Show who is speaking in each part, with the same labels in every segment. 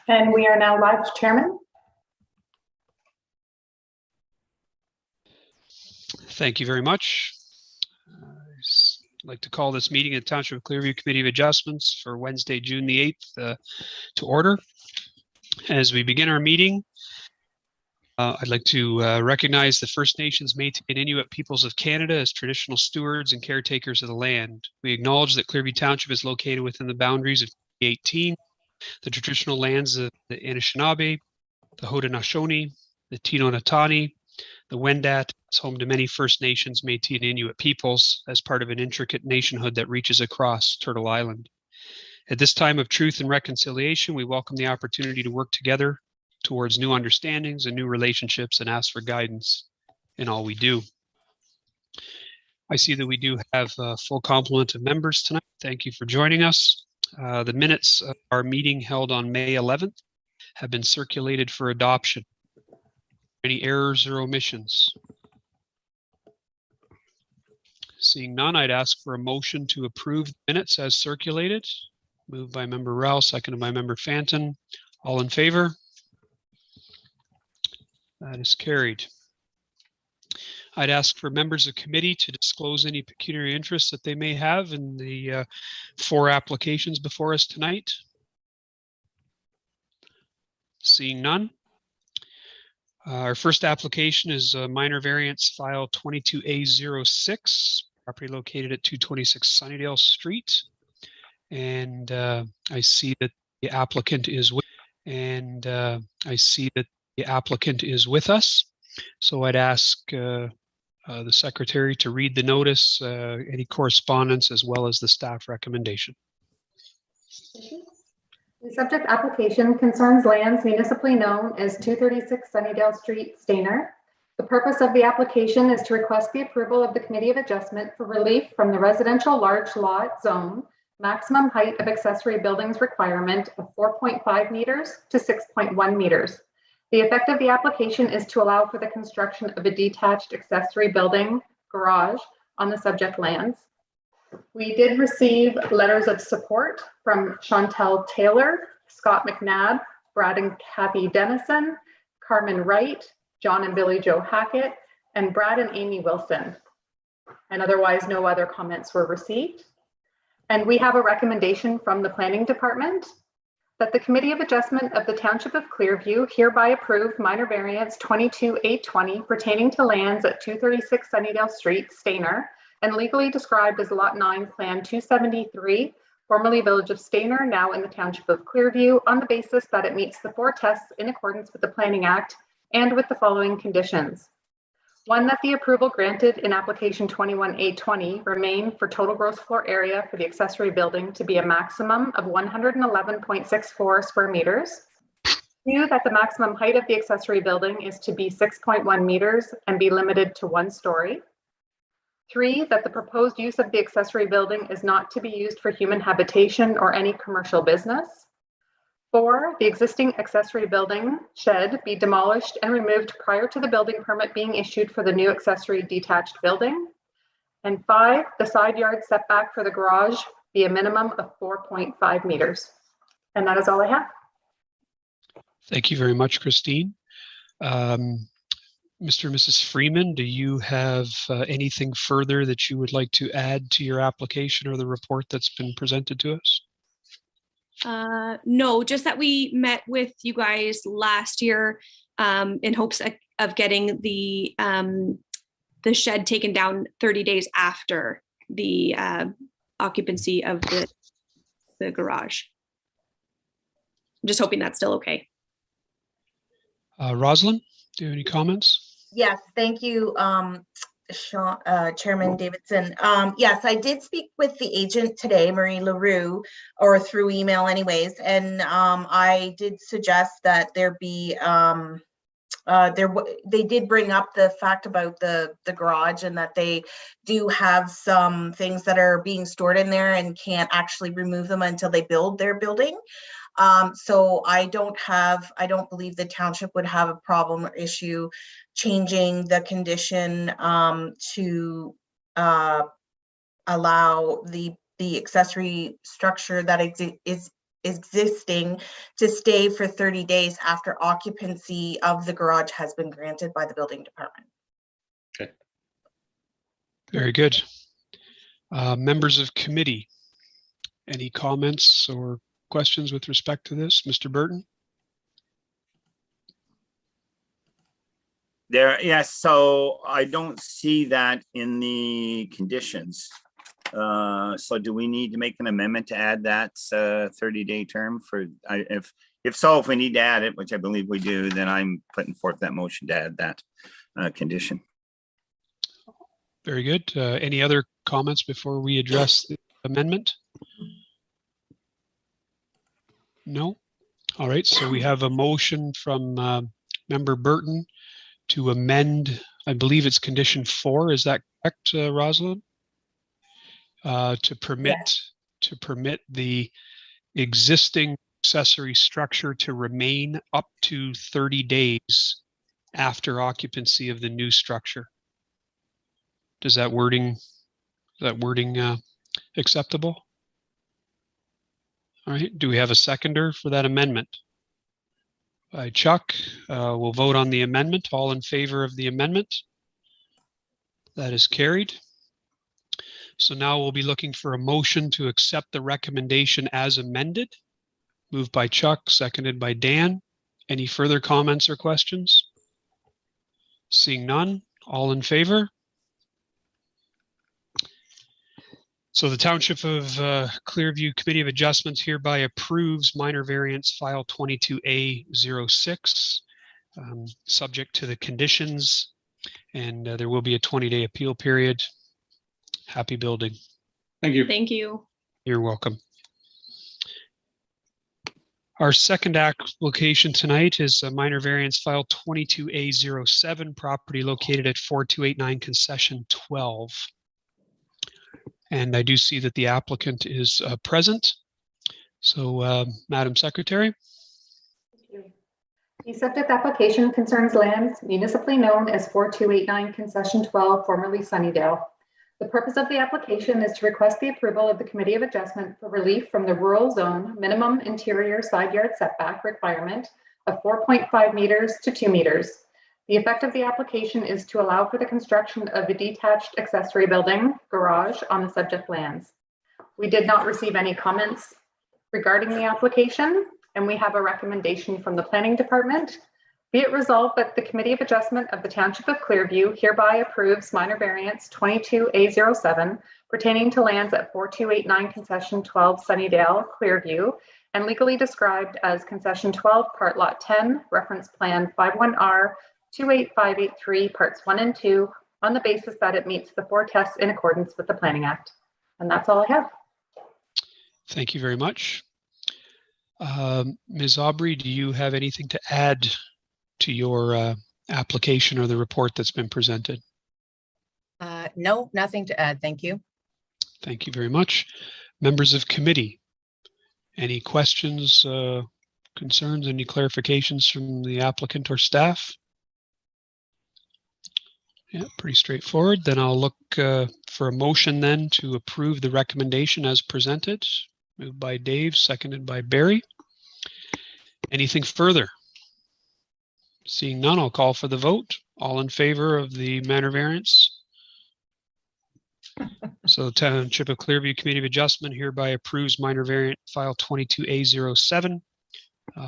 Speaker 1: And we are now live, Chairman.
Speaker 2: Thank you very much. I'd like to call this meeting of the Township of Clearview Committee of Adjustments for Wednesday, June the 8th to order. As we begin our meeting, I'd like to recognize the First Nations, Métis, and Inuit peoples of Canada as traditional stewards and caretakers of the land. We acknowledge that Clearview Township is located within the boundaries of 18, the traditional lands of the Anishinaabe, the Haudenosaunee, the Tino-Natani, the Wendat is home to many First Nations, Métis, and Inuit peoples as part of an intricate nationhood that reaches across Turtle Island. At this time of truth and reconciliation, we welcome the opportunity to work together towards new understandings and new relationships and ask for guidance in all we do. I see that we do have a full complement of members tonight. Thank you for joining us. The minutes of our meeting held on May 11th have been circulated for adoption. Any errors or omissions? Seeing none, I'd ask for a motion to approve the minutes as circulated. Moved by Member Rowell, seconded by Member Fanton. All in favor? That is carried. I'd ask for members of committee to disclose any pecuniary interests that they may have in the 4 applications before us tonight. Seeing none. Our first application is a minor variance file 22A06, property located at 226 Sunnydale Street. And I see that the applicant is with us. So I'd ask the secretary to read the notice, any correspondence, as well as the staff recommendation.
Speaker 1: The subject application concerns lands municipally known as 236 Sunnydale Street, Stayner. The purpose of the application is to request the approval of the Committee of Adjustment for relief from the residential large lot zone maximum height of accessory buildings requirement of 4.5 meters to 6.1 meters. The effect of the application is to allow for the construction of a detached accessory building garage on the subject lands. We did receive letters of support from Chantel Taylor, Scott McNabb, Brad and Kathy Dennison, Carmen Wright, John and Billy Joe Hackett, and Brad and Amy Wilson. And otherwise, no other comments were received. And we have a recommendation from the Planning Department that the Committee of Adjustment of the Township of Clearview hereby approve minor variance 22A20 pertaining to lands at 236 Sunnydale Street, Stayner, and legally described as Lot 9, Plan 273, formerly Village of Stayner, now in the Township of Clearview, on the basis that it meets the 4 tests in accordance with the Planning Act and with the following conditions. 1, that the approval granted in application 21A20 remain for total gross floor area for the accessory building to be a maximum of 111.64 square meters. 2, that the maximum height of the accessory building is to be 6.1 meters and be limited to 1 story. 3, that the proposed use of the accessory building is not to be used for human habitation or any commercial business. 4, the existing accessory building shed be demolished and removed prior to the building permit being issued for the new accessory detached building. And 5, the side yard setback for the garage be a minimum of 4.5 meters. And that is all I have.
Speaker 2: Thank you very much, Christine. Mr. and Mrs. Freeman, do you have anything further that you would like to add to your application or the report that's been presented to us?
Speaker 3: No, just that we met with you guys last year in hopes of getting the shed taken down 30 days after the occupancy of the garage. I'm just hoping that's still okay.
Speaker 2: Rosalind, do you have any comments?
Speaker 4: Yes, thank you, Chairman Davidson. Yes, I did speak with the agent today, Marie LaRue, or through email anyways, and I did suggest that there be, they did bring up the fact about the garage and that they do have some things that are being stored in there and can't actually remove them until they build their building. So I don't believe the township would have a problem or issue changing the condition to allow the accessory structure that existing to stay for 30 days after occupancy of the garage has been granted by the building department.
Speaker 2: Very good. Members of committee, any comments or questions with respect to this? Mr. Burton?
Speaker 5: Yes, so I don't see that in the conditions. So do we need to make an amendment to add that 30-day term for, if we need to add it, which I believe we do, then I'm putting forth that motion to add that condition.
Speaker 2: Very good. Any other comments before we address the amendment? No? All right, so we have a motion from Member Burton to amend, I believe it's condition 4. Is that correct, Rosalind? To permit the existing accessory structure to remain up to 30 days after occupancy of the new structure. Does that wording acceptable? All right, do we have a seconder for that amendment? By Chuck. We'll vote on the amendment. All in favor of the amendment? That is carried. So now we'll be looking for a motion to accept the recommendation as amended. Moved by Chuck, seconded by Dan. Any further comments or questions? Seeing none, all in favor? So the Township of Clearview Committee of Adjustments hereby approves minor variance file 22A06, subject to the conditions, and there will be a 20-day appeal period. Happy building.
Speaker 6: Thank you.
Speaker 3: Thank you.
Speaker 2: You're welcome. Our second application tonight is a minor variance file 22A07, property located at 4289 Concession 12. And I do see that the applicant is present. So, Madam Secretary.
Speaker 1: The subject application concerns lands municipally known as 4289 Concession 12, formerly Sunnydale. The purpose of the application is to request the approval of the Committee of Adjustment for relief from the rural zone minimum interior side yard setback requirement of 4.5 meters to 2 meters. The effect of the application is to allow for the construction of a detached accessory building garage on the subject lands. We did not receive any comments regarding the application, and we have a recommendation from the Planning Department. Be it resolved that the Committee of Adjustment of the Township of Clearview hereby approves minor variance 22A07 pertaining to lands at 4289 Concession 12 Sunnydale, Clearview, and legally described as Concession 12 Part Lot 10, Reference Plan 51R 28583 Parts 1 and 2, on the basis that it meets the 4 tests in accordance with the Planning Act. And that's all I have.
Speaker 2: Thank you very much. Ms. Aubrey, do you have anything to add to your application or the report that's been presented?
Speaker 7: No, nothing to add. Thank you.
Speaker 2: Thank you very much. Members of committee, any questions, concerns, any clarifications from the applicant or staff? Yeah, pretty straightforward. Then I'll look for a motion then to approve the recommendation as presented. Moved by Dave, seconded by Barry. Anything further? Seeing none, I'll call for the vote. All in favor of the minor variance? So the Township of Clearview Committee of Adjustment hereby approves minor variant file 22A07,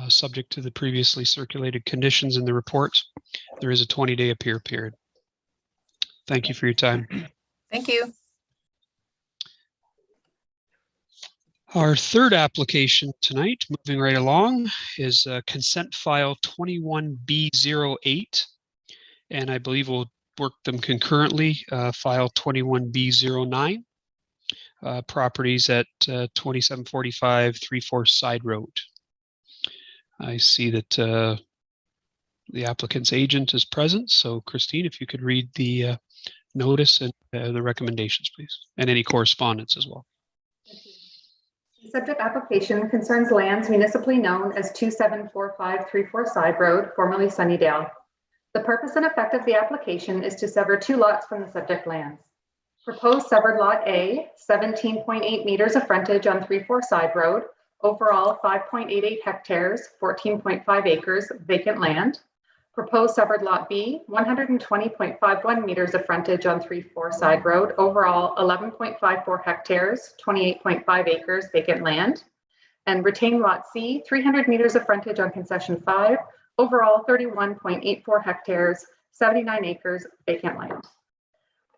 Speaker 2: subject to the previously circulated conditions in the report. There is a 20-day appeal period. Thank you for your time.
Speaker 7: Thank you.
Speaker 2: Our third application tonight, moving right along, is consent file 21B08, and I believe we'll work them concurrently, file 21B09, properties at 2745 3/4 Side Road. I see that the applicant's agent is present, so Christine, if you could read the notice and the recommendations, please, and any correspondence as well.
Speaker 1: The subject application concerns lands municipally known as 2745 3/4 Side Road, formerly Sunnydale. The purpose and effect of the application is to sever 2 lots from the subject lands. Proposed severed Lot A, 17.8 meters of frontage on 3/4 Side Road, Overall, 5.88 hectares, 14.5 acres vacant land. Proposed severed lot B, 120.51 meters of frontage on 3-4 side road. Overall, 11.54 hectares, 28.5 acres vacant land. And retained lot C, 300 meters of frontage on concession 5. Overall, 31.84 hectares, 79 acres vacant land.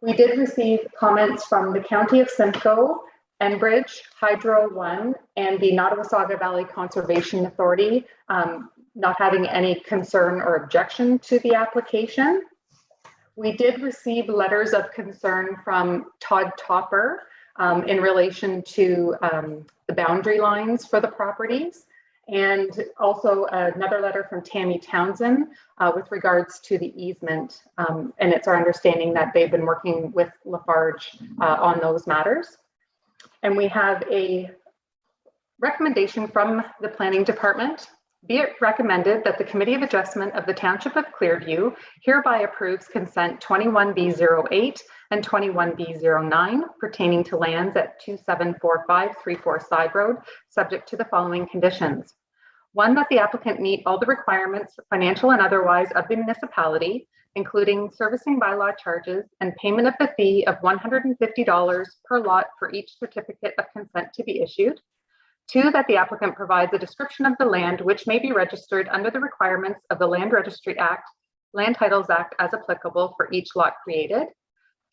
Speaker 1: We did receive comments from the County of Simcoe, Enbridge, Hydro One, and the Nottawasaga Valley Conservation Authority, not having any concern or objection to the application. We did receive letters of concern from Todd Topper in relation to the boundary lines for the properties, and also another letter from Tammy Townsend with regards to the easement. And it's our understanding that they've been working with Lafarge on those matters. And we have a recommendation from the Planning Department. Be it recommended that the Committee of Adjustment of the Township of Clearview hereby approves consent 21B08 and 21B09 pertaining to lands at 274534 Side Road, subject to the following conditions. 1, that the applicant meet all the requirements, financial and otherwise, of the municipality, including servicing bylaw charges and payment of the fee of $150 per lot for each certificate of consent to be issued. 2, that the applicant provides a description of the land which may be registered under the requirements of the Land Registry Act, Land Titles Act as applicable for each lot created.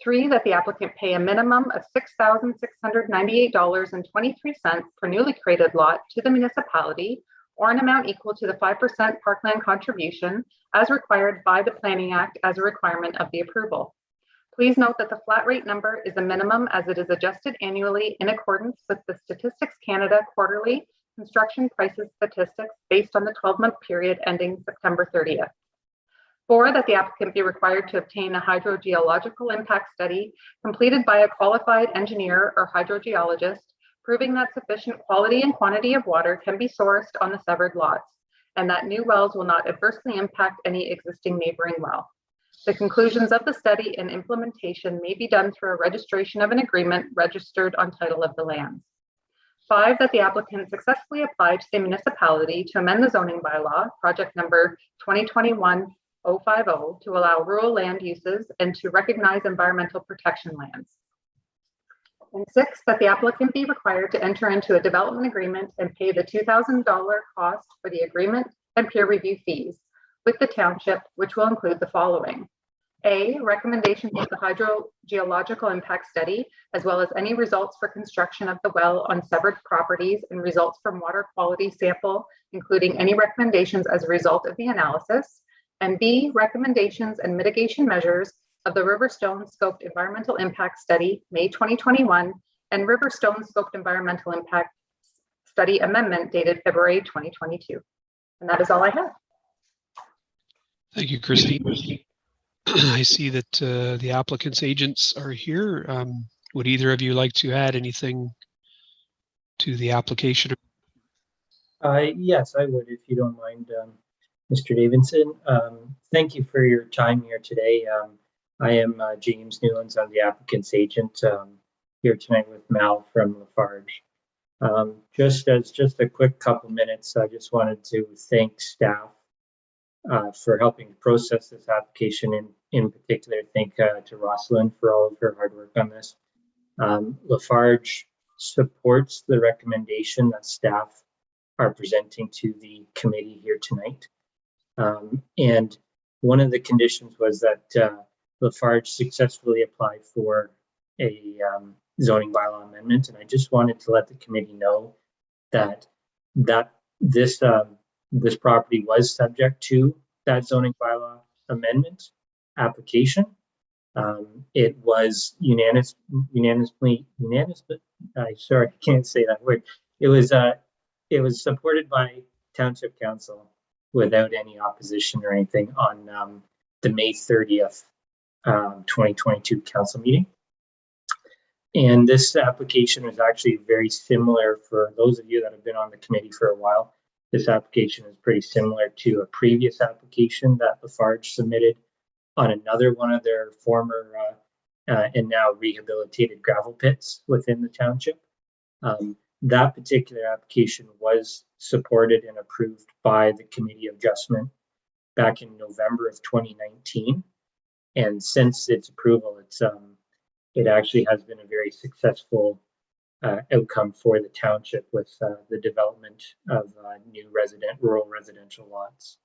Speaker 1: 3, that the applicant pay a minimum of $6,698.23 per newly created lot to the municipality, or an amount equal to the 5% parkland contribution as required by the Planning Act as a requirement of the approval. Please note that the flat rate number is a minimum as it is adjusted annually in accordance with the Statistics Canada quarterly construction prices statistics based on the 12-month period ending September 30th. 4, that the applicant be required to obtain a hydrogeological impact study completed by a qualified engineer or hydrogeologist, proving that sufficient quality and quantity of water can be sourced on the severed lots, and that new wells will not adversely impact any existing neighboring well. The conclusions of the study and implementation may be done through a registration of an agreement registered on title of the lands. 5, that the applicant successfully applied to the municipality to amend the zoning bylaw, project number 2021-050, to allow rural land uses and to recognize environmental protection lands. And 6, that the applicant be required to enter into a development agreement and pay the $2,000 cost for the agreement and peer review fees with the township, which will include the following. A, recommendations of the hydrogeological impact study, as well as any results for construction of the well on severed properties and results from water quality sample, including any recommendations as a result of the analysis. And B, recommendations and mitigation measures of the Riverstone Scoped Environmental Impact Study, May 2021, and Riverstone Scoped Environmental Impact Study Amendment dated February 2022. And that is all I have.
Speaker 2: Thank you, Christine. I see that the applicant's agents are here. Would either of you like to add anything to the application?
Speaker 6: Yes, I would, if you don't mind, Mr. Davidson. Thank you for your time here today. I am James Newlands. I'm the applicant's agent here tonight with Mal from Lafarge. Just a quick couple minutes, I just wanted to thank staff for helping process this application. In particular, thank to Rosalind for all of her hard work on this. Lafarge supports the recommendation that staff are presenting to the committee here tonight. And one of the conditions was that Lafarge successfully applied for a zoning bylaw amendment. And I just wanted to let the committee know that this property was subject to that zoning bylaw amendment application. It was unanimously, sorry, I can't say that word. It was supported by Township Council without any opposition or anything on the May 30th, 2022 council meeting. And this application is actually very similar for those of you that have been on the committee for a while. This application is pretty similar to a previous application that Lafarge submitted on another one of their former and now rehabilitated gravel pits within the township. That particular application was supported and approved by the Committee of Adjustment back in November of 2019. And since its approval, it actually has been a very successful outcome for the township with the development of new rural residential lots.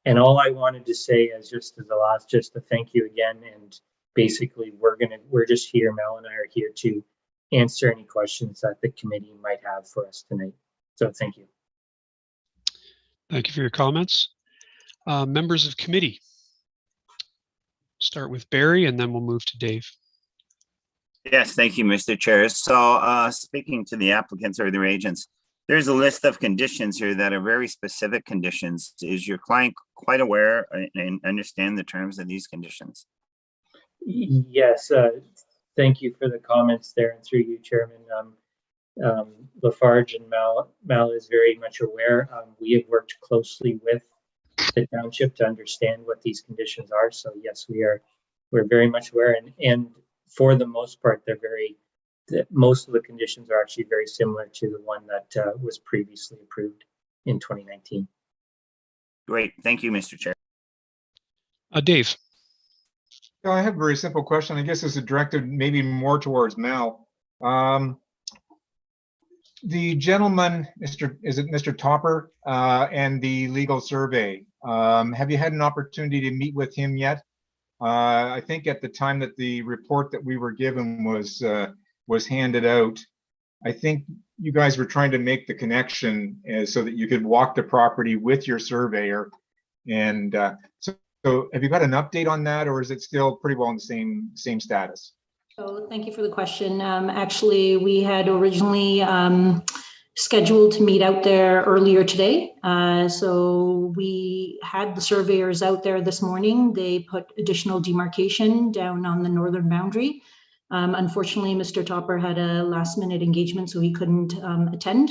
Speaker 6: And all I wanted to say is just to thank you again. And basically we're just here, Mel and I are here to answer any questions that the committee might have for us tonight. So thank you.
Speaker 2: Thank you for your comments. Members of committee. Start with Barry and then we'll move to Dave.
Speaker 5: Yes, thank you, Mr. Chair. So speaking to the applicants or their agents, there's a list of conditions here that are very specific conditions. Is your client quite aware and understand the terms of these conditions?
Speaker 6: Yes, thank you for the comments there, and through you, Chairman. Lafarge and Mal is very much aware. We have worked closely with the township to understand what these conditions are. So yes, we're very much aware, and for the most part, most of the conditions are actually very similar to the one that was previously approved in 2019.
Speaker 5: Great, thank you, Mr. Chair.
Speaker 2: Dave.
Speaker 8: Yeah, I have a very simple question. I guess this is directed maybe more towards Mal. The gentleman, Mr. Topper, and the legal survey, have you had an opportunity to meet with him yet? I think at the time that the report that we were given was handed out, I think you guys were trying to make the connection so that you could walk the property with your surveyor. And so have you got an update on that, or is it still pretty well in the same status?
Speaker 9: So thank you for the question. Actually, we had originally scheduled to meet out there earlier today. So we had the surveyors out there this morning. They put additional demarcation down on the northern boundary. Unfortunately, Mr. Topper had a last minute engagement, so he couldn't attend.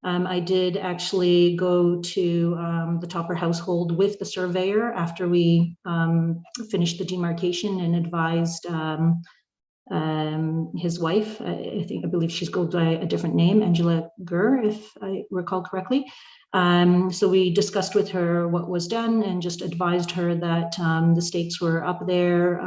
Speaker 9: I did actually go to the Topper household with the surveyor after we finished the demarcation and advised his wife. I believe she's goes by a different name, Angela Gurr, if I recall correctly. So we discussed with her what was done and just advised her that the stakes were up there,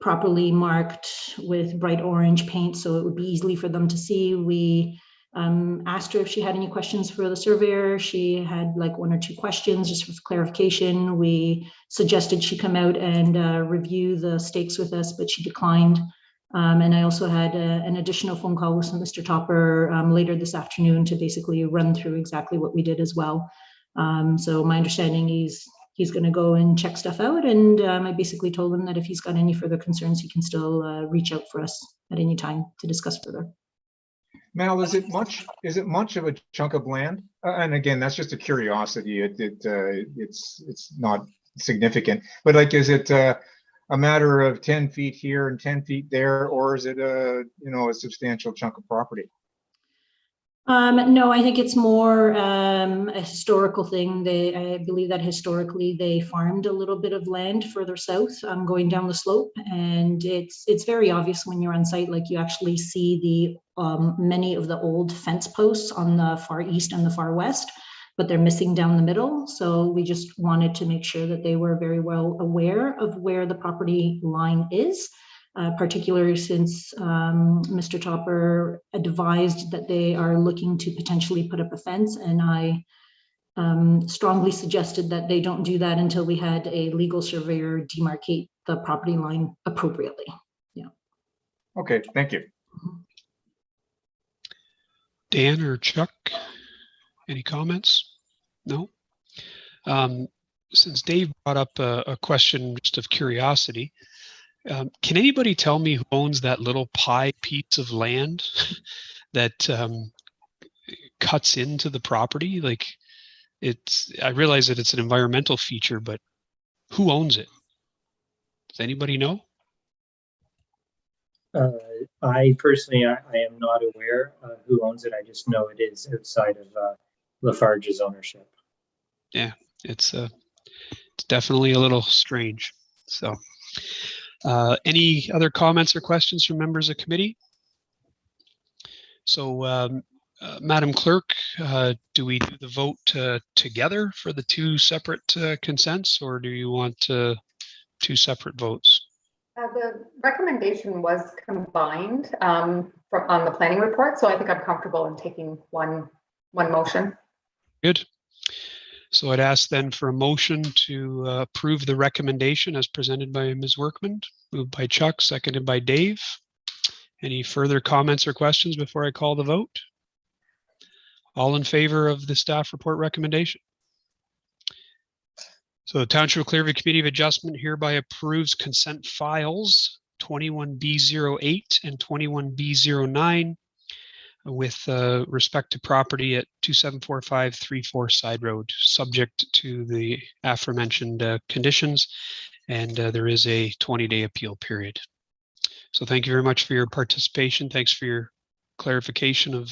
Speaker 9: properly marked with bright orange paint, so it would be easily for them to see. We asked her if she had any questions for the surveyor. She had like 1 or 2 questions just for clarification. We suggested she come out and review the stakes with us, but she declined. And I also had an additional phone call with Mr. Topper later this afternoon to basically run through exactly what we did as well. So my understanding is he's going to go and check stuff out. And I basically told him that if he's got any further concerns, he can still reach out for us at any time to discuss further.
Speaker 8: Mal, is it much of a chunk of land? And again, that's just a curiosity. It's not significant, but like, is it a matter of 10 feet here and 10 feet there, or is it a substantial chunk of property?
Speaker 9: No, I think it's more a historical thing. I believe that historically they farmed a little bit of land further south, going down the slope, and it's very obvious when you're on site. Like, you actually see the many of the old fence posts on the far east and the far west, but they're missing down the middle. So we just wanted to make sure that they were very well aware of where the property line is. Particularly since Mr. Topper advised that they are looking to potentially put up a fence, and I strongly suggested that they don't do that until we had a legal surveyor demarcate the property line appropriately. Yeah.
Speaker 8: Okay, thank you.
Speaker 2: Dan or Chuck, any comments? No? Since Dave brought up a question just of curiosity, can anybody tell me who owns that little pie piece of land that cuts into the property? Like, I realize that it's an environmental feature, but who owns it? Does anybody know?
Speaker 6: I personally, I am not aware who owns it. I just know it is outside of Lafarge's ownership.
Speaker 2: Yeah, it's definitely a little strange. So. Any other comments or questions from members of committee? So, Madam Clerk, do we do the vote together for the two separate consents, or do you want two separate votes?
Speaker 1: The recommendation was combined on the planning report, so I think I'm comfortable in taking one motion.
Speaker 2: Good. So I'd ask then for a motion to approve the recommendation as presented by Ms. Workman, moved by Chuck, seconded by Dave. Any further comments or questions before I call the vote? All in favor of the staff report recommendation? So the Township of Clearview Committee of Adjustment hereby approves consent files 21B08 and 21B09 with respect to property at 274534 Side Road, subject to the aforementioned conditions, and there is a 20-day appeal period. So thank you very much for your participation. Thanks for your clarification of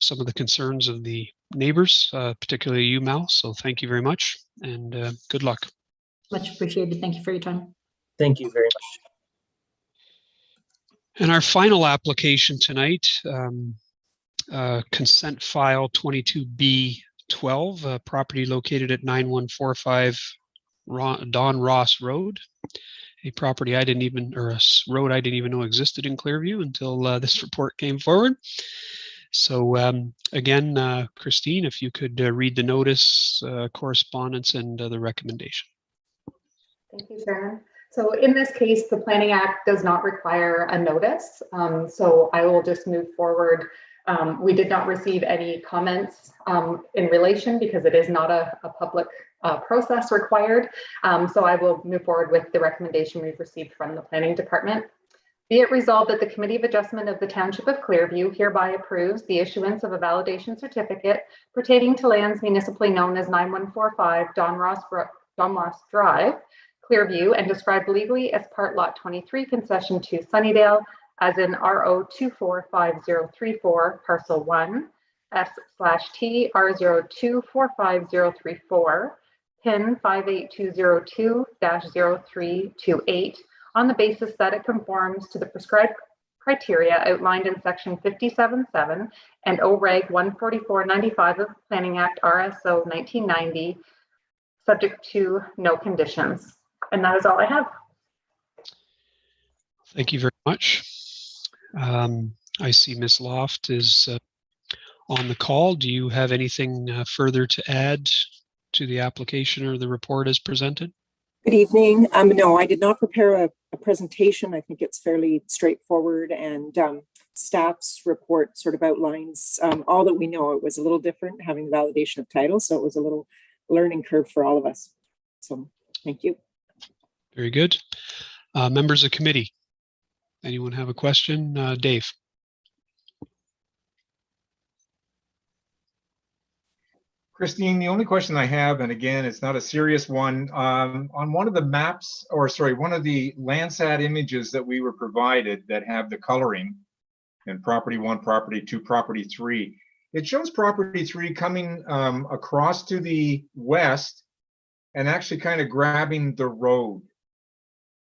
Speaker 2: some of the concerns of the neighbors, particularly you, Mal. So thank you very much, and good luck.
Speaker 9: Much appreciated. Thank you for your time.
Speaker 6: Thank you very much.
Speaker 2: And our final application tonight, consent file 22B12, property located at 9145 Don Ross Road, a property I didn't even, or a road I didn't even know existed in Clearview until this report came forward. So again, Christine, if you could read the notice, correspondence, and the recommendation.
Speaker 1: Thank you, Sharon. So in this case, the Planning Act does not require a notice. So I will just move forward. We did not receive any comments in relation because it is not a public process required. So I will move forward with the recommendation we've received from the Planning Department. Be it resolved that the Committee of Adjustment of the Township of Clearview hereby approves the issuance of a validation certificate pertaining to lands municipally known as 9145 Don Ross Drive, Clearview, and described legally as Part Lot 23, Concession 2, Sunnydale, as in RO 245034, Parcel 1, S/T R02450034, PIN 58202-0328, on the basis that it conforms to the prescribed criteria outlined in Section 57.7 and OREG 14495 of the Planning Act RSO 1990, subject to no conditions. And that is all I have.
Speaker 2: Thank you very much. I see Ms. Loft is on the call. Do you have anything further to add to the application or the report as presented?
Speaker 10: Good evening. No, I did not prepare a presentation. I think it's fairly straightforward, and staff's report sort of outlines all that we know. It was a little different having the validation of title, so it was a little learning curve for all of us. So thank you.
Speaker 2: Very good. Members of committee, anyone have a question? Dave.
Speaker 8: Christine, the only question I have, and again, it's not a serious one, on one of the maps, or sorry, one of the Landsat images that we were provided that have the coloring in property 1, property 2, property 3, it shows property 3 coming across to the west and actually kind of grabbing the road.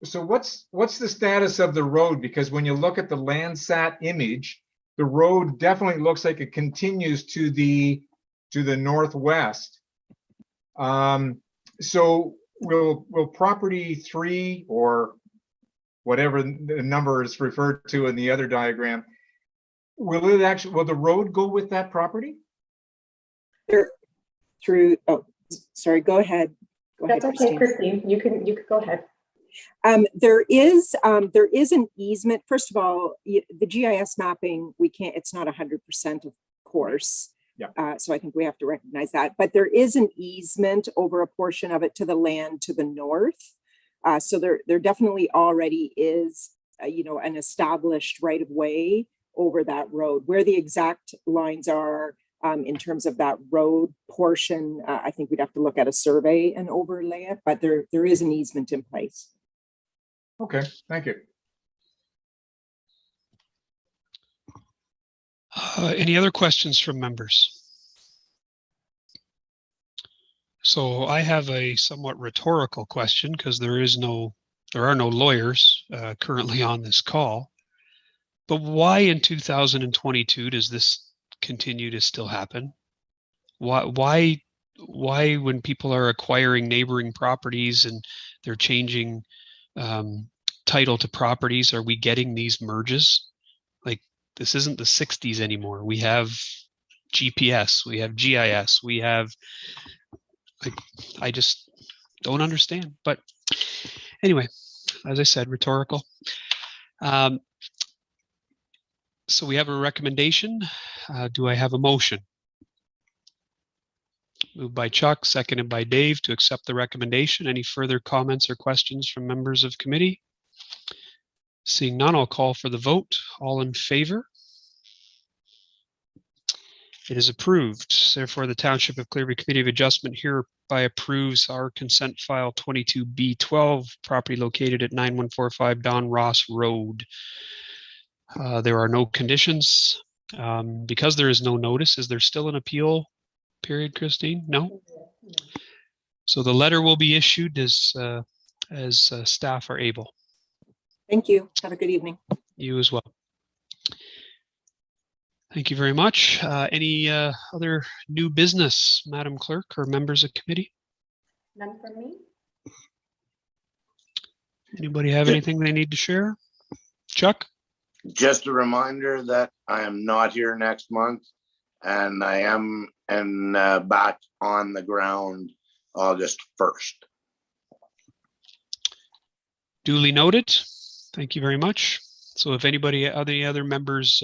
Speaker 8: So what's the status of the road? Because when you look at the Landsat image, the road definitely looks like it continues to the northwest. So will property 3, or whatever the number is referred to in the other diagram, will the road go with that property?
Speaker 10: Oh, sorry, go ahead.
Speaker 1: That's okay, Christine. You can go ahead.
Speaker 10: There is an easement. First of all, the GIS mapping, it's not 100%, of course.
Speaker 8: Yeah.
Speaker 10: So I think we have to recognize that, but there is an easement over a portion of it to the land to the north. So there definitely already is, an established right of way over that road. Where the exact lines are in terms of that road portion, I think we'd have to look at a survey and overlay it, but there is an easement in place.
Speaker 8: Okay, thank you.
Speaker 2: Any other questions from members? So I have a somewhat rhetorical question because there are no lawyers currently on this call. But why in 2022 does this continue to still happen? Why when people are acquiring neighboring properties and they're changing title to properties, are we getting these merges? Like, this isn't the 60s anymore. We have GPS, we have GIS, we have, like, I just don't understand. But anyway, as I said, rhetorical. So we have a recommendation. Do I have a motion? Moved by Chuck, seconded by Dave to accept the recommendation. Any further comments or questions from members of committee? Seeing none, I'll call for the vote. All in favor? It is approved. Therefore, the Township of Clearview Committee of Adjustment hereby approves our consent file 22B12, property located at 9145 Don Ross Road. There are no conditions. Because there is no notice, is there still an appeal period, Christine? No? So the letter will be issued as staff are able.
Speaker 10: Thank you. Have a good evening.
Speaker 2: You as well. Thank you very much. Any other new business, Madam Clerk or members of committee?
Speaker 1: None from me.
Speaker 2: Anybody have anything they need to share? Chuck?
Speaker 11: Just a reminder that I am not here next month, and I am back on the ground August 1st.
Speaker 2: Duly noted. Thank you very much. So if anybody, any other members'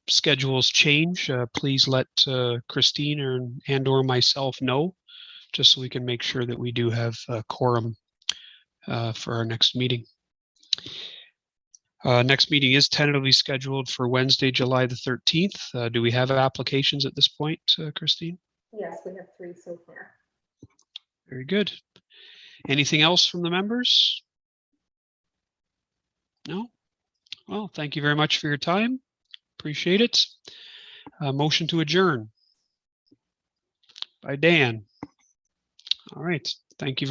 Speaker 2: schedules change, please let Christine and/or myself know, just so we can make sure that we do have a quorum for our next meeting. Next meeting is tentatively scheduled for Wednesday, July the 13th. Do we have applications at this point, Christine?
Speaker 1: Yes, we have 3 so far.
Speaker 2: Very good. Anything else from the members? No? Well, thank you very much for your time. Appreciate it. Motion to adjourn by Dan. All right. Thank you.